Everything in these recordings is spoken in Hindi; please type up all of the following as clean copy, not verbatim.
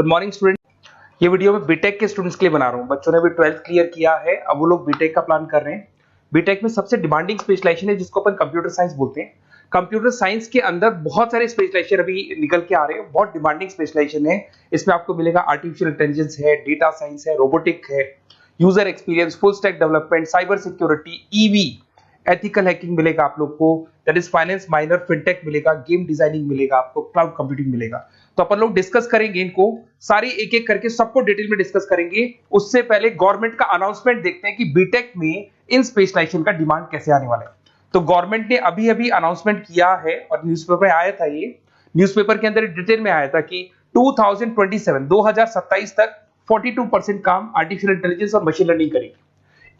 Good morning student. ये वीडियो मैं बीटेक के स्टूडेंट्स के लिए बना रहा हूँ। बच्चों ने अभी 12th क्लियर किया है, अब वो लोग बीटेक का प्लान कर रहे हैं। बीटेक में सबसे डिमांडिंग स्पेशलाइजेशन है जिसको अपन कंप्यूटर साइंस बोलते हैं। कंप्यूटर साइंस के अंदर बहुत सारे स्पेशलाइजेशन अभी निकल के आ रहे हैं, बहुत डिमांडिंग स्पेशलाइजेशन है। इसमें आपको मिलेगा आर्टिफिशियल इंटेलिजेंस है, डेटा साइंस है, रोबोटिक है, user experience, full stack development, cyber security, EV, ethical hacking मिलेगा आप लोग को, that is finance minor, fintech मिलेगा, गेम डिजाइनिंग मिलेगा आपको, क्लाउड कंप्यूटिंग मिलेगा। तो अपन लोग डिस्कस करेंगे इनको सारी एक एक करके, सबको डिटेल में डिस्कस करेंगे। उससे पहले गवर्नमेंट का अनाउंसमेंट देखते हैं कि बीटेक में इन स्पेशलाइजेशन का डिमांड कैसे आने वाला है। तो गवर्नमेंट ने अभी अभी अनाउंसमेंट किया है और न्यूज़पेपर में आया था, ये न्यूज़पेपर के अंदर डिटेल में आया था कि 2027 तक 42% काम आर्टिफिशियल इंटेलिजेंस और मशीन लर्निंग करेगी।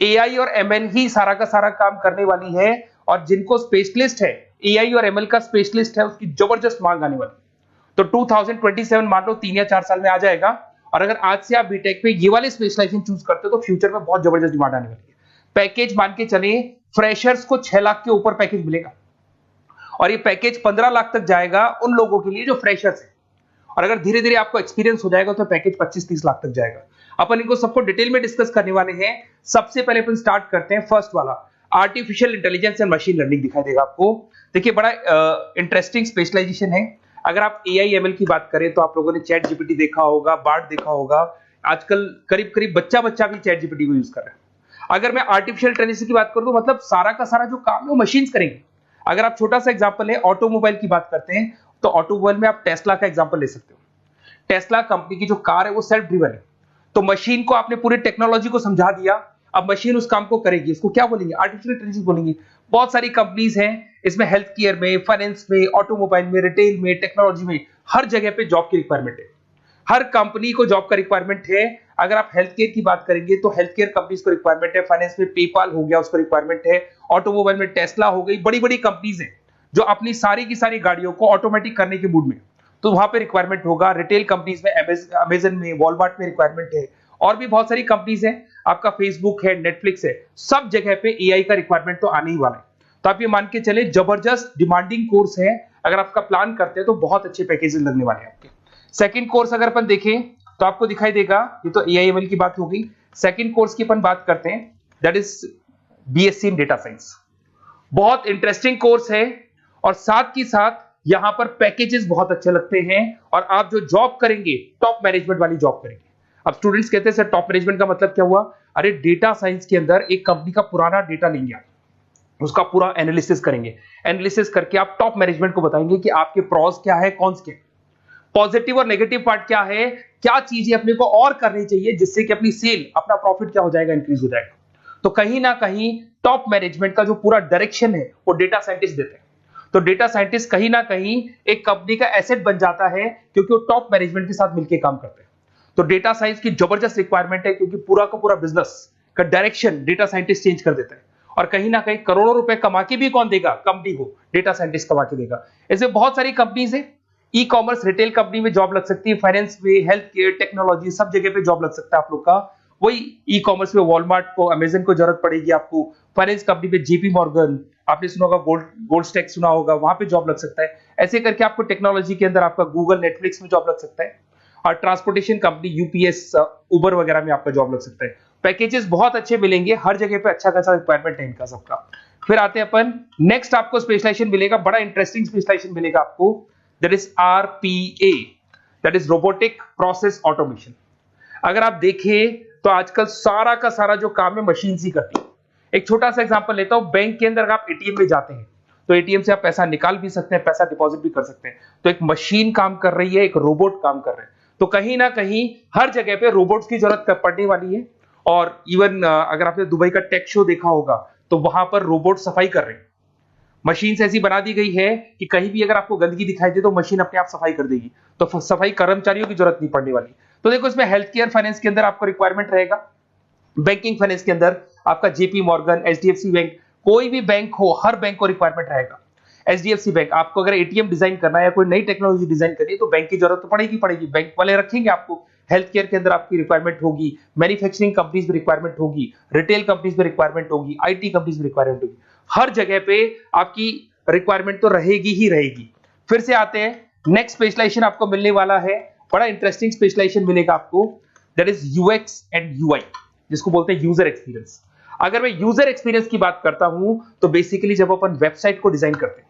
एआई और एमएल ही सारा का सारा काम करने वाली है, और जिनको स्पेशलिस्ट है, एआई और एमएल का स्पेशलिस्ट है, उसकी जबरदस्त मांग आने वाली। तो 2027 मान लो 3 या 4 साल में आ जाएगा। और अगर आज से आप बीटेक में ये वाले स्पेशलाइजेशन चूज करते हो तो फ्यूचर में बहुत जबरदस्त डिमांड आने वाली है। पैकेज मान के चले, फ्रेशर्स को 6 लाख के ऊपर पैकेज मिलेगा, और ये पैकेज 15 लाख तक जाएगा उन लोगों के लिए जो फ्रेशर्स है। और अगर धीरे धीरे आपको एक्सपीरियंस हो जाएगा तो पैकेज 25-30 लाख तक जाएगा। अपन इनको सबको डिटेल में डिस्कस करने वाले हैं। सबसे पहले अपन स्टार्ट करते हैं फर्स्ट वाला, artificial intelligence and machine learning दिखाई देगा आपको। देखिए बड़ा इंटरेस्टिंग स्पेशलाइजेशन है। अगर आप एआई एमएल की बात करें तो आप लोगों ने चैट जीपीटी देखा होगा, बार्ड देखा होगा। आजकल करीब करीब बच्चा भी चैट जीपीटी को यूज कर रहा है। अगर मैं आर्टिफिशियल इंटेलिजेंस की बात करूं तो मतलब सारा का सारा जो काम है वो मशीन्स करेंगे। अगर आप छोटा सा एग्जांपल है, ऑटोमोबाइल की बात करते हैं तो ऑटोमोबाइल में आप टेस्ला का एग्जांपल ले सकते हो। टेस्ला कंपनी की जो कार है वो सेल्फ ड्रिवन है। तो मशीन को आपने पूरी टेक्नोलॉजी को समझा दिया, अब मशीन उस काम को करेगी। इसको क्या बोलेंगे? आर्टिफिशियल इंटेलिजेंस बोलेंगे। बहुत सारी कंपनीज हैं इसमें, हेल्थ केयर में, फाइनेंस में, ऑटोमोबाइल में, रिटेल में, टेक्नोलॉजी में, हर जगह पे जॉब की रिक्वायरमेंट है। हर कंपनी को जॉब का रिक्वायरमेंट है। अगर आप हेल्थ केयर की बात करेंगे तो हेल्थ केयर कंपनीज को रिक्वायरमेंट है, फाइनेंस में पेपाल हो गया उसको रिक्वायरमेंट है, ऑटोमोबाइल में टेस्ला हो गई, बड़ी बड़ी कंपनीज हैं जो अपनी सारी की सारी गाड़ियों को ऑटोमेटिक करने के मूड में, तो वहां पे रिक्वायरमेंट होगा। रिटेल कंपनीज में अमेजन में, वॉलमार्ट में रिक्वायरमेंट है, और भी बहुत सारी कंपनीज हैं, आपका फेसबुक है, नेटफ्लिक्स है, सब जगह पे एआई का रिक्वायरमेंट तो आने ही वाला है। तो आप ये मान के चले जबरदस्त डिमांडिंग कोर्स है। अगर आपका प्लान करते हैं तो बहुत अच्छे पैकेजेस लगने वाले हैं आपके। सेकंड कोर्स अगर अपन देखें तो आपको दिखाई देगा, ये तो एआई एमएल की बात हो गई। सेकंड कोर्स की अपन बात करते हैं, that is BSc in data science. बहुत इंटरेस्टिंग कोर्स है, और साथ ही साथ यहां पर पैकेजेस बहुत अच्छे लगते हैं, और आप जो जॉब करेंगे टॉप मैनेजमेंट वाली जॉब करेंगे। अब स्टूडेंट्स कहते हैं सर टॉप मैनेजमेंट का मतलब क्या हुआ? अरे डेटा साइंस के अंदर एक कंपनी का पुराना डेटा लेंगे आप, उसका पूरा एनालिसिस करेंगे, एनालिसिस करके आप टॉप मैनेजमेंट को बताएंगे कि आपके प्रॉस क्या है, कॉन्स क्या है, पॉजिटिव और नेगेटिव पार्ट क्या है, क्या चीजें अपने को और करनी चाहिए जिससे कि अपनी सेल, अपना प्रॉफिट क्या हो जाएगा, इंक्रीज हो जाएगा। तो कहीं ना कहीं टॉप मैनेजमेंट का जो पूरा डायरेक्शन है वो डेटा साइंटिस्ट देते हैं। तो डेटा साइंटिस्ट कहीं ना कहीं एक कंपनी का एसेट बन जाता है, क्योंकि वो टॉप मैनेजमेंट के साथ मिलकर काम करते हैं। तो डेटा साइंस की जबरदस्त रिक्वायरमेंट है, क्योंकि पूरा का पूरा बिजनेस का डायरेक्शन डेटा साइंटिस्ट चेंज कर देता है। और कहीं ना कहीं करोड़ों रुपए कमा के भी कौन देगा? कंपनी को डेटा साइंटिस्ट कमा के देगा। ऐसे बहुत सारी कंपनीज है, ई कॉमर्स, रिटेल कंपनी में जॉब लग सकती है, फाइनेंस में, हेल्थ केयर, टेक्नोलॉजी, सब जगह पे जॉब लग सकता है आप लोग का। वही ई कॉमर्स में वॉलमार्ट को, अमेजन को जरूरत पड़ेगी आपको। फाइनेंस कंपनी में जेपी मॉर्गन, आपने सुना होगा, गोल्ड स्टैक सुना होगा, वहां पे जॉब लग सकता है। ऐसे करके आपको टेक्नोलॉजी के अंदर आपका गूगल, नेटफ्लिक्स में जॉब लग सकता है। और ट्रांसपोर्टेशन कंपनी, यूपीएस, उबर वगैरह में आपका जॉब लग सकता है। पैकेजेस बहुत अच्छे मिलेंगे, हर जगह पे अच्छा खासा रिक्वायरमेंट है इनका सबका। फिर आते हैं अपन नेक्स्ट, आपको स्पेशलाइजेशन मिलेगा, बड़ा इंटरेस्टिंग स्पेशलाइजेशन मिलेगा आपको, that is RPA, that is robotic process automation. अगर आप देखें तो आजकल सारा का सारा जो काम है मशीन ही करती है। एक छोटा सा एग्जांपल लेता हूं, बैंक के अंदर आप एटीएम में जाते हैं तो एटीएम से आप पैसा निकाल भी सकते हैं, पैसा डिपॉजिट भी कर सकते हैं। तो एक मशीन काम कर रही है, एक रोबोट काम कर रहे हैं। तो कहीं ना कहीं हर जगह पे रोबोट्स की जरूरत पड़ने वाली है। और इवन अगर आपने दुबई का टेक शो देखा होगा तो वहां पर रोबोट सफाई कर रहे हैं। मशीन ऐसी बना दी गई है कि कहीं भी अगर आपको गंदगी दिखाई दे तो मशीन अपने आप सफाई कर देगी, तो सफाई कर्मचारियों की जरूरत नहीं पड़ने वाली। तो देखो इसमें हेल्थ केयर, फाइनेंस के अंदर आपको रिक्वायरमेंट रहेगा, बैंकिंग फाइनेंस के अंदर आपका जेपी मॉर्गन, एचडीएफसी बैंक, कोई भी बैंक हो, हर बैंक को रिक्वायरमेंट रहेगा। एचडीएफसी बैंक, आपको अगर एटीएम डिजाइन करना है या कोई नई टेक्नोलॉजी डिजाइन करनी है तो बैंक की जरूरत तो पड़ेगी, बैंक वाले रखेंगे आपको। हेल्थ केयर के अंदर आपकी रिक्वायरमेंट होगी, मैन्युफैक्चरिंग कंपनीज में रिक्वायरमेंट होगी, रिटेल कंपनीज में रिक्वायरमेंट होगी, आईटी कंपनीज में रिक्वायरमेंट होगी। हर जगह पे आपकी रिक्वायरमेंट तो रहेगी ही रहेगी। फिर से आते हैं, नेक्स्ट स्पेशलाइजेशन आपको मिलने वाला है बड़ा इंटरेस्टिंग स्पेशलाइजेशन मिलेगा आपको, that is UX and UI, जिसको बोलते हैं यूजर एक्सपीरियंस। अगर मैं यूजर एक्सपीरियंस की बात करता हूं तो बेसिकली जब अपन वेबसाइट को डिजाइन करते हैं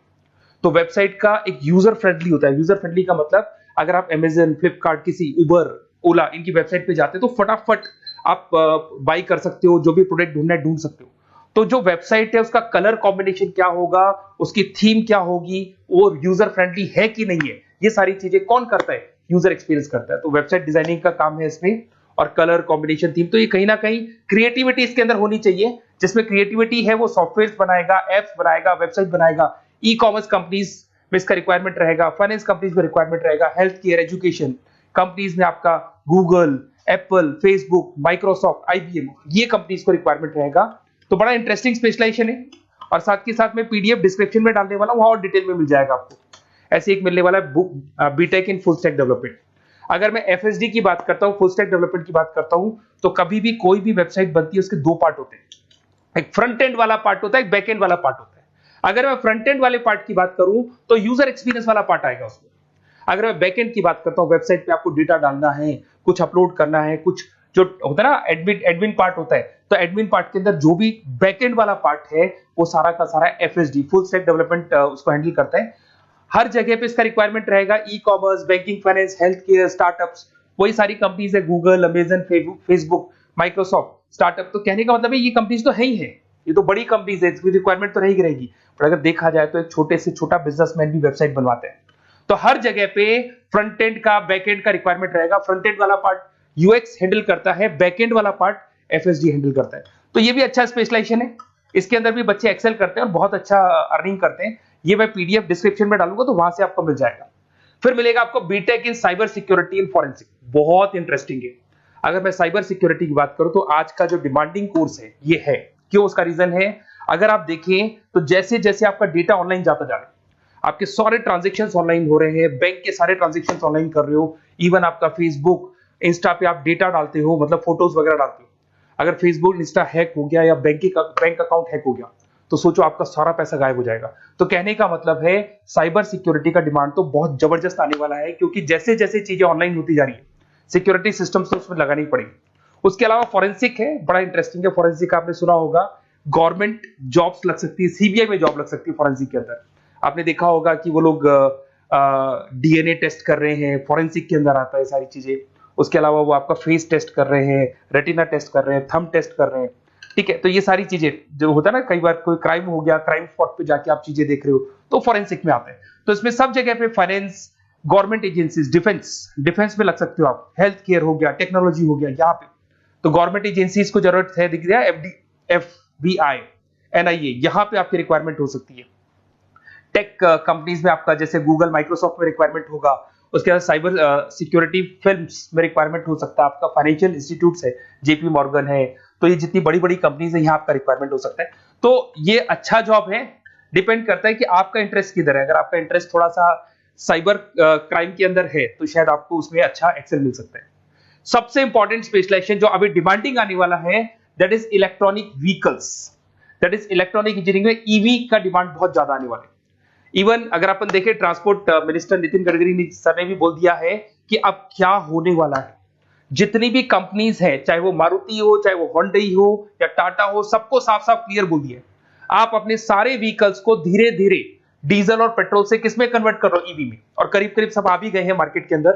तो वेबसाइट का एक यूजर फ्रेंडली होता है। यूजर फ्रेंडली का मतलब अगर आप अमेजन, फ्लिपकार्ट, किसी उबर, ओला इनकी वेबसाइट पे जाते हैं तो फटाफट आप बाई कर सकते हो, जो भी प्रोडक्ट ढूंढना है ढूंढ सकते हो। तो जो वेबसाइट है उसका कलर कॉम्बिनेशन क्या होगा, उसकी थीम क्या होगी, वो यूजर फ्रेंडली है कि नहीं है, ये सारी चीजें कौन करता है, यूजर एक्सपीरियंस करता है। तो वेबसाइट डिजाइनिंग का काम है इसमें, और कलर कॉम्बिनेशन, थीम, तो ये कहीं ना कहीं क्रिएटिविटी इसके अंदर होनी चाहिए। जिसमें क्रिएटिविटी है वो सॉफ्टवेयर बनाएगा, एप्स बनाएगा, वेबसाइट बनाएगा। ई कॉमर्स कंपनीज में इसका रिक्वायरमेंट रहेगा, फाइनेंस कंपनीज में रिक्वायरमेंट रहेगा, हेल्थ केयर, एजुकेशन कंपनीज में आपका Google, Apple, Facebook, Microsoft, IBM, ये कंपनीज को रिक्वायरमेंट रहेगा। तो बड़ा इंटरेस्टिंग स्पेशलाइजेशन है, और साथ के साथ में पीडीएफ डिस्क्रिप्शन में डालने वाला हूं, और डिटेल में मिल जाएगा आपको। ऐसे एक मिलने वाला है book, BTech in full stack development. अगर मैं एफएसडी की बात करता हूं, फुल स्टैक डेवलपमेंट की बात करता हूं, तो कभी भी कोई भी वेबसाइट बनती है उसके दो पार्ट होते हैं, एक फ्रंट एंड वाला पार्ट होता है, एक बैक एंड वाला पार्ट होता है। अगर मैं फ्रंट एंड वाले पार्ट की बात करूं तो यूजर एक्सपीरियंस वाला पार्ट आएगा उसमें। अगर मैं बैक एंड की बात करता हूं, वेबसाइट पे आपको डेटा डालना है, कुछ अपलोड करना है, कुछ जो होता है ना एडमिन पार्ट होता है, तो एडमिन पार्ट के अंदर जो भी बैक एंड वाला पार्ट है वो सारा का सारा एफएसडी, फुल स्टैक डेवलपमेंट, उसको हैंडल करता है। हर जगह पे इसका रिक्वायरमेंट रहेगा। E commerce, banking, finance, health care, startups, वही सारी कंपनीज है, Google, Amazon, Facebook, Microsoft, startup. तो कहने का मतलब है ये कंपनीज तो है ही है, ये तो बड़ी कंपनीज है, इसकी रिक्वायरमेंट तो रहेगी। पर अगर देखा जाए तो एक छोटे से छोटा बिजनेसमैन भी वेबसाइट बनवाते हैं। तो हर जगह पे फ्रंट एंड का, बैक एंड का रिक्वायरमेंट रहेगा। फ्रंट एंड वाला पार्ट यूएक्स हैंडल करता है, बैक एंड वाला पार्ट एफएसडी हैंडल करता है। तो ये भी अच्छा स्पेशलाइजेशन है, इसके अंदर भी बच्चे एक्सेल करते हैं और बहुत अच्छा अर्निंग करते हैं। ये मैं पीडीएफ डिस्क्रिप्शन में डालूंगा तो वहां से आपको मिल जाएगा। फिर मिलेगा आपको BTech in cyber security and forensic, बहुत इंटरेस्टिंग है। अगर मैं साइबर सिक्योरिटी की बात करूं तो आज का जो डिमांडिंग कोर्स है ये है। क्यों? उसका रीजन है, अगर आप देखें तो जैसे जैसे आपका डेटा ऑनलाइन जाता जा रहा है, आपके सारे ट्रांजेक्शन्स ऑनलाइन हो रहे हैं, बैंक के सारे ट्रांजेक्शन्स ऑनलाइन कर रहे हो, इवन आपका फेसबुक, इंस्टा पे आप डेटा डालते हो, मतलब फोटोज वगैरह डालते हो। अगर फेसबुक, इंस्टा हैक हो गया या बैंक अकाउंट हैक हो गया तो सोचो आपका सारा पैसा गायब हो जाएगा। तो कहने का मतलब है साइबर सिक्योरिटी का डिमांड तो बहुत जबरदस्त आने वाला है, क्योंकि जैसे जैसे चीजें ऑनलाइन होती जा रही है सिक्योरिटी सिस्टम्स तो उसमें लगानी पड़ेगी। उसके अलावा फॉरेंसिक है, बड़ा इंटरेस्टिंग है। फॉरेंसिक आपने सुना होगा, गवर्नमेंट जॉब्स लग सकती है, सीबीआई में जॉब लग सकती है फॉरेंसिक के अंदर। आपने देखा होगा कि वो लोग डीएनए टेस्ट कर रहे हैं, फॉरेंसिक के अंदर आता है सारी चीजें। उसके अलावा वो आपका फेस टेस्ट कर रहे हैं, रेटिना टेस्ट कर रहे हैं, थंब टेस्ट कर रहे हैं, ठीक है। तो ये सारी चीजें जो होता है ना, कई बार कोई क्राइम हो गया, क्राइम स्पॉट पे जाके आप चीजें देख रहे हो तो फॉरेंसिक में आता है। तो इसमें सब जगह पे फाइनेंस, गवर्नमेंट एजेंसीज, डिफेंस में लग सकते हो आप, हेल्थ केयर हो गया, टेक्नोलॉजी हो गया, यहाँ पे तो गवर्नमेंट एजेंसीज को जरूरत है, दिख रहा है, एफबीआई, एनआईए, यहाँ पे आपकी रिक्वायरमेंट हो सकती है। टेक कंपनीज में आपका जैसे गूगल, माइक्रोसॉफ्ट में रिक्वायरमेंट होगा। उसके बाद साइबर सिक्योरिटी फिल्म्स में रिक्वायरमेंट हो सकता है आपका, फाइनेंशियल इंस्टीट्यूट्स है, जेपी मॉर्गन है, तो ये जितनी बड़ी बड़ी कंपनीज है यहाँ आपका रिक्वायरमेंट हो सकता है। तो ये अच्छा जॉब है, डिपेंड करता है कि आपका इंटरेस्ट किधर है। अगर आपका इंटरेस्ट थोड़ा सा साइबर क्राइम के अंदर है तो शायद आपको उसमें अच्छा एक्सेल मिल सकता है। सबसे इंपॉर्टेंट स्पेशलाइजेशन जो अभी डिमांडिंग आने वाला है, that is electronic vehicles, that is electronic engineering में ईवी का डिमांड बहुत ज्यादा आने वाला है। इवन अगर अपन देखें, transport minister Nitin Gadkari sir ने भी बोल दिया है कि अब क्या होने वाला है, जितनी भी कंपनीज है, चाहे वो मारुति हो, चाहे वो होंडई हो या टाटा हो, सबको साफ साफ क्लियर बोल दिया, आप अपने सारे व्हीकल्स को धीरे धीरे डीजल और पेट्रोल से किसमें कन्वर्ट कर रहे हो, ईवी में। और करीब करीब सब आ भी गए हैं मार्केट के अंदर।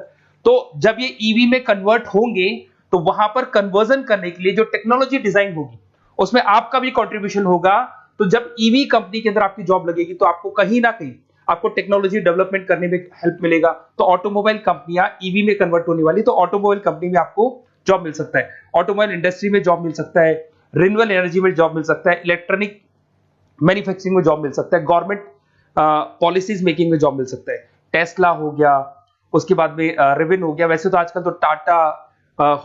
तो जब ये ईवी में कन्वर्ट होंगे तो वहां पर कन्वर्जन करने के लिए जो टेक्नोलॉजी डिजाइन होगी उसमें आपका भी कंट्रीब्यूशन होगा। तो जब ईवी कंपनी के अंदर आपकी जॉब लगेगी तो आपको कहीं ना कहीं आपको टेक्नोलॉजी डेवलपमेंट करने में हेल्प मिलेगा। तो ऑटोमोबाइल कंपनियां ईवी में कन्वर्ट होने वाली, तो ऑटोमोबाइल कंपनी में आपको जॉब मिल सकता है, ऑटोमोबाइल इंडस्ट्री में जॉब मिल सकता है, रिन्यूएबल एनर्जी में जॉब मिल सकता है, इलेक्ट्रॉनिक मैन्युफैक्चरिंग में जॉब मिल सकता है, गवर्नमेंट पॉलिसीज मेकिंग में जॉब मिल सकता है। टेस्ला हो गया, उसके बाद में रिविन हो गया। वैसे तो आजकल तो टाटा,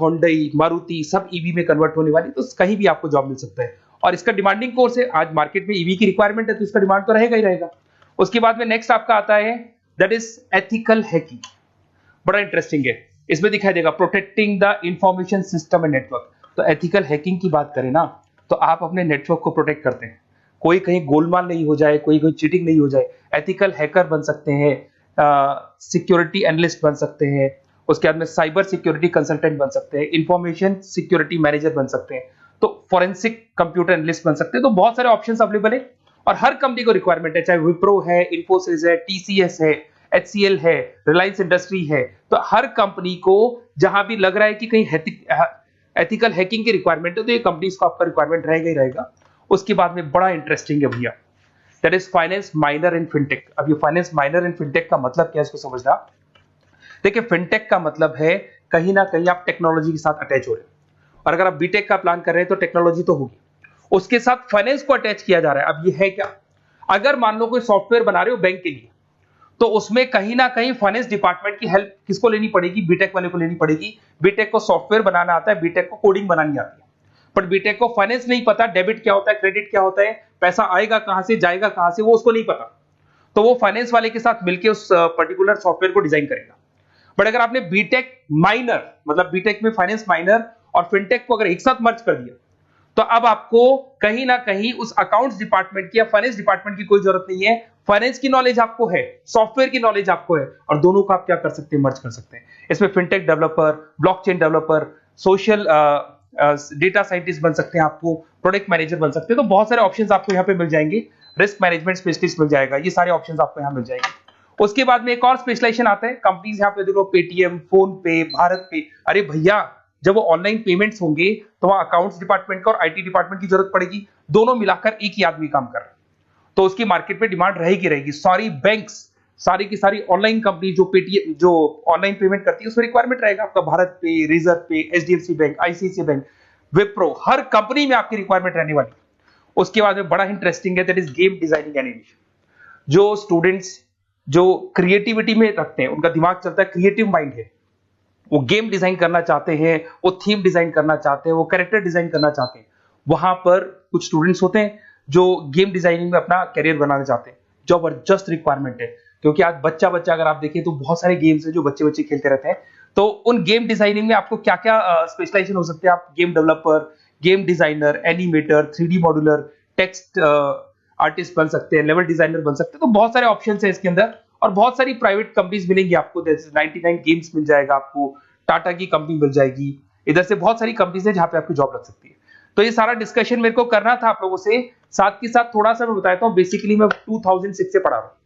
होंडई, मारुति सब ईवी में कन्वर्ट होने वाली, तो कहीं भी आपको जॉब मिल सकता है। और इसका डिमांडिंग कोर्स है, आज मार्केट में ईवी की रिक्वायरमेंट है तो इसका डिमांड तो रहेगा ही रहेगा। उसके बाद में नेक्स्ट आपका आता है दैट इज एथिकल हैकिंग, बड़ा इंटरेस्टिंग है। इसमें दिखाई देगा protecting the information system and network. तो एथिकल हैकिंग की बात करें ना, तो आप अपने नेटवर्क को प्रोटेक्ट करते हैं, कोई कहीं गोलमाल नहीं हो जाए, कोई चीटिंग नहीं हो जाए। एथिकल हैकर बन सकते हैं, सिक्योरिटी एनालिस्ट बन सकते हैं, उसके बाद में साइबर सिक्योरिटी कंसल्टेंट बन सकते हैं, इंफॉर्मेशन सिक्योरिटी मैनेजर बन सकते हैं, तो फॉरेंसिक कंप्यूटर एनालिस्ट बन सकते हैं। तो बहुत सारे ऑप्शंस अवेलेबल है और हर कंपनी को रिक्वायरमेंट है, चाहे विप्रो है, इन्फोसिस है, टीसीएस है, एचसीएल है, रिलायंस इंडस्ट्री है। तो हर कंपनी को जहां भी लग रहा है कि कहीं एथिकल हैकिंग की रिक्वायरमेंट है तो ये कंपनीज को आपका रिक्वायरमेंट रहेगा ही रहेगा। उसके बाद में बड़ा इंटरेस्टिंग है भैया, that is finance minor in fintech. अब ये फाइनेंस माइनर इन फिनटेक का मतलब क्या है इसको समझना। देखिए फिनटेक का मतलब है कहीं ना कहीं आप टेक्नोलॉजी के साथ अटैच हो रहे हो, और अगर आप बीटेक का प्लान कर रहे हैं तो टेक्नोलॉजी तो होगी, उसके साथ फाइनेंस को अटैच किया जा रहा है। अब ये है क्या, अगर मान लो कोई सॉफ्टवेयर बना रहे हो बैंक के लिए, तो उसमें कहीं ना कहीं फाइनेंस डिपार्टमेंट की हेल्प किसको लेनी पड़ेगी, बीटेक वाले को लेनी पड़ेगी। बीटेक को सॉफ्टवेयर बनाना आता है, बीटेक को कोडिंग बनानी आती है, बट बीटेक को फाइनेंस नहीं पता, डेबिट क्या होता है, क्रेडिट क्या होता है, पैसा आएगा कहां से, जाएगा कहां से, वो उसको नहीं पता। तो वो फाइनेंस वाले के साथ मिलकर उस पर्टिकुलर सॉफ्टवेयर को डिजाइन करेगा। बट अगर आपने बीटेक माइनर, मतलब बीटेक में फाइनेंस माइनर और फिनटेक को अगर एक साथ मर्ज कर दिया, तो अब आपको कहीं ना कहीं उस अकाउंट्स डिपार्टमेंट की या फाइनेंस डिपार्टमेंट की कोई जरूरत नहीं है। फाइनेंस की नॉलेज आपको है, सॉफ्टवेयर की नॉलेज आपको है, और दोनों को आप क्या कर सकते हैं, मर्ज कर सकते हैं। इसमें fintech developer, blockchain developer, social data scientist बन सकते हैं, आपको प्रोडक्ट मैनेजर बन सकते हैं। तो बहुत सारे ऑप्शंस आपको यहाँ पे मिल जाएंगे, रिस्क मैनेजमेंट स्पेशलिस्ट मिल जाएगा, ये सारे ऑप्शंस आपको यहाँ मिल जाएंगे। उसके बाद में एक और स्पेशलाइजेशन आता है, कंपनीज यहाँ पे देखो पेटीएम, फोन पे, भारत पे। अरे भैया जब वो ऑनलाइन पेमेंट्स होंगे तो वहां अकाउंट्स डिपार्टमेंट का और आईटी डिपार्टमेंट की जरूरत पड़ेगी, दोनों मिलाकर एक ही आदमी काम कर रहा है, तो उसकी मार्केट में डिमांड रहेगी रहेगी। सारी बैंक्स, सारी की सारी ऑनलाइन कंपनी जो पेटीएम, जो ऑनलाइन पेमेंट करती है, उसमें रिक्वायरमेंट रहेगा आपका भारत पे, Razorpay, HDFC bank, ICICI bank, Wipro, हर कंपनी में आपकी रिक्वायरमेंट रहने वाली। उसके बाद में बड़ा इंटरेस्टिंग है, that is game designing animation. जो स्टूडेंट्स जो क्रिएटिविटी में रखते हैं, उनका दिमाग चलता है, क्रिएटिव माइंड है, वो गेम डिजाइन करना चाहते हैं, वो थीम डिजाइन करना चाहते हैं, वो कैरेक्टर डिजाइन करना चाहते हैं, वहां पर कुछ स्टूडेंट्स होते हैं जो गेम डिजाइनिंग में अपना करियर बनाना चाहते हैं। जबरदस्त रिक्वायरमेंट है, क्योंकि आज बच्चा बच्चा अगर आप देखें तो बहुत सारे गेम्स हैं जो बच्चे बच्चे खेलते रहते हैं। तो उन गेम डिजाइनिंग में आपको क्या क्या स्पेशलाइजेशन हो सकते हैं, आप game developer, game designer, animator, 3D modular, text artist बन सकते हैं, लेवल डिजाइनर बन सकते हैं। तो बहुत सारे ऑप्शन है इसके अंदर, और बहुत सारी प्राइवेट कंपनीज मिलेंगी आपको, जैसे 99 गेम्स मिल जाएगा आपको, टाटा की कंपनी मिल जाएगी, इधर से बहुत सारी कंपनीज है जहां पे आपकी जॉब लग सकती है। तो ये सारा डिस्कशन मेरे को करना था आप लोगों से, साथ के साथ थोड़ा सा मैं बताता हूँ। बेसिकली मैं 2006 से पढ़ा रहा हूँ,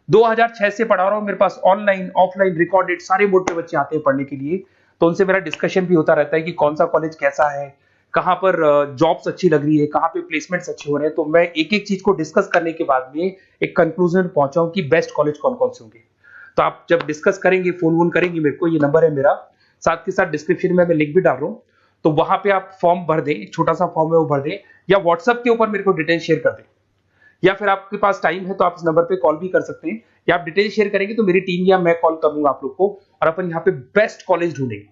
2006 से पढ़ा रहा हूँ। मेरे पास ऑनलाइन ऑफलाइन रिकॉर्डेड सारे बोर्ड पे बच्चे आते हैं पढ़ने के लिए, तो उनसे मेरा डिस्कशन भी होता रहता है कि कौन सा कॉलेज कैसा है, कहाँ पर जॉब्स अच्छी लग रही है, कहाँ पे प्लेसमेंट्स अच्छे हो रहे हैं। तो मैं एक एक चीज को डिस्कस करने के बाद में एक कंक्लूजन पहुंचा हूं कि बेस्ट कॉलेज कौन कौन से होंगे। तो आप जब डिस्कस करेंगे, फोन वोन करेंगे मेरे को, ये नंबर है मेरा, साथ के साथ डिस्क्रिप्शन में मैं लिंक भी डाल रहा हूँ, तो वहां पे आप फॉर्म भर दें, एक छोटा सा फॉर्म है वो भर दें, या व्हाट्सएप के ऊपर मेरे को डिटेल शेयर कर दें, या फिर आपके पास टाइम है तो आप इस नंबर पे कॉल भी कर सकते हैं, या आप डिटेल शेयर करेंगे तो मेरी टीम या मैं कॉल करूंगा आप लोग को, और अपन यहाँ पे बेस्ट कॉलेज ढूंढेंगे,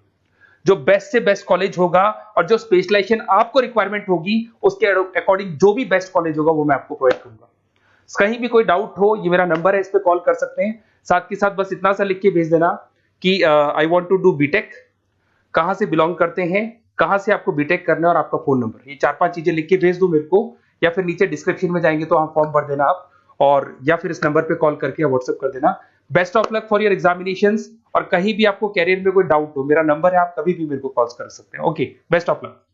जो बेस्ट से बेस्ट कॉलेज होगा, और जो स्पेशलाइजेशन आपको रिक्वायरमेंट होगी उसके अकॉर्डिंग जो भी बेस्ट कॉलेज होगा वो मैं आपको प्रोवाइड करूंगा। कहीं भी कोई डाउट हो, ये मेरा नंबर है, इस पे कॉल कर सकते हैं। साथ के साथ बस इतना सा लिख के भेज देना कि I want to do BTech, कहां से बिलोंग करते हैं, कहां से आपको बीटेक करना है, और आपका फोन नंबर, ये 4-5 चीजें लिख के भेज दो मेरे को, या फिर नीचे डिस्क्रिप्शन में जाएंगे तो वहां फॉर्म भर देना आप, और या फिर इस नंबर पे कॉल करके या व्हाट्सएप कर देना। Best of luck for your examinations, और कहीं भी आपको कैरियर में कोई डाउट हो, मेरा नंबर है, आप कभी भी मेरे को कॉल कर सकते हैं। Okay, best of luck.